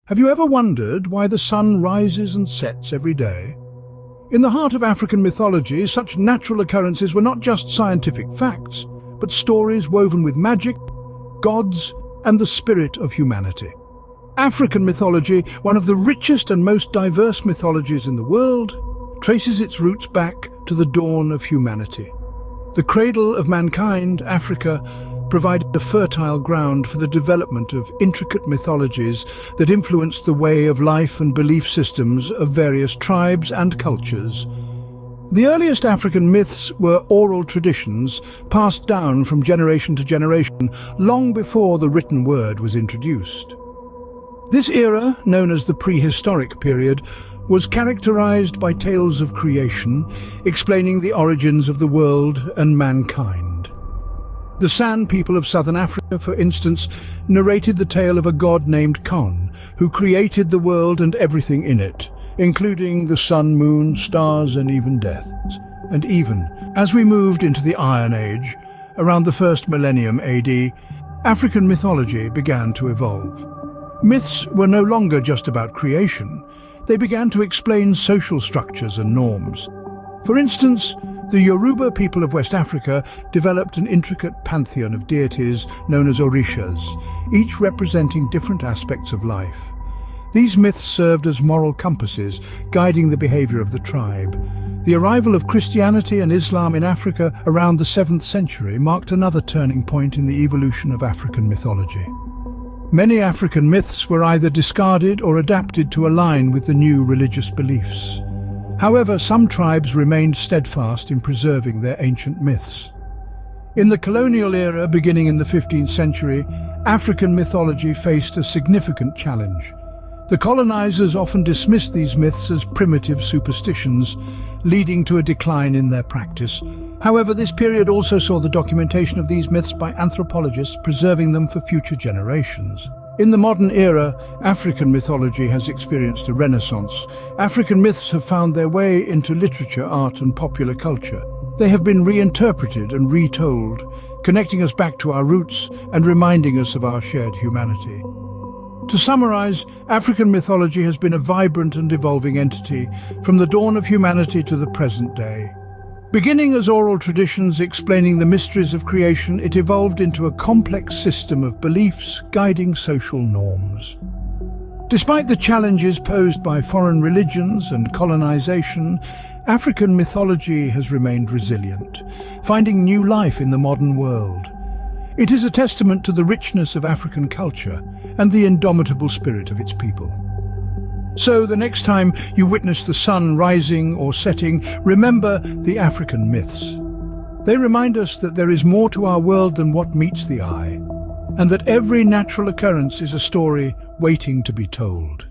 Have you ever wondered why the sun rises and sets every day? In the heart of African mythology, such natural occurrences were not just scientific facts, but stories woven with magic, gods, and the spirit of humanity. African mythology, one of the richest and most diverse mythologies in the world, traces its roots back to the dawn of humanity. The cradle of mankind, Africa, provided a fertile ground for the development of intricate mythologies that influenced the way of life and belief systems of various tribes and cultures. The earliest African myths were oral traditions passed down from generation to generation long before the written word was introduced. This era, known as the prehistoric period, was characterized by tales of creation, explaining the origins of the world and mankind. The San people of southern Africa, for instance, narrated the tale of a god named Kon, who created the world and everything in it, including the sun, moon, stars, and even death. And even as we moved into the Iron Age, around the first millennium AD, African mythology began to evolve. Myths were no longer just about creation. They began to explain social structures and norms. For instance, the Yoruba people of West Africa developed an intricate pantheon of deities known as orishas, each representing different aspects of life. These myths served as moral compasses, guiding the behavior of the tribe. The arrival of Christianity and Islam in Africa around the 7th century marked another turning point in the evolution of African mythology. Many African myths were either discarded or adapted to align with the new religious beliefs. However, some tribes remained steadfast in preserving their ancient myths. In the colonial era, beginning in the 15th century, African mythology faced a significant challenge. The colonizers often dismissed these myths as primitive superstitions, leading to a decline in their practice. However, this period also saw the documentation of these myths by anthropologists, preserving them for future generations. In the modern era, African mythology has experienced a renaissance. African myths have found their way into literature, art, and popular culture. They have been reinterpreted and retold, connecting us back to our roots and reminding us of our shared humanity. To summarize, African mythology has been a vibrant and evolving entity from the dawn of humanity to the present day. Beginning as oral traditions explaining the mysteries of creation, it evolved into a complex system of beliefs guiding social norms. Despite the challenges posed by foreign religions and colonization, African mythology has remained resilient, finding new life in the modern world. It is a testament to the richness of African culture and the indomitable spirit of its people. So the next time you witness the sun rising or setting, remember the African myths. They remind us that there is more to our world than what meets the eye, and that every natural occurrence is a story waiting to be told.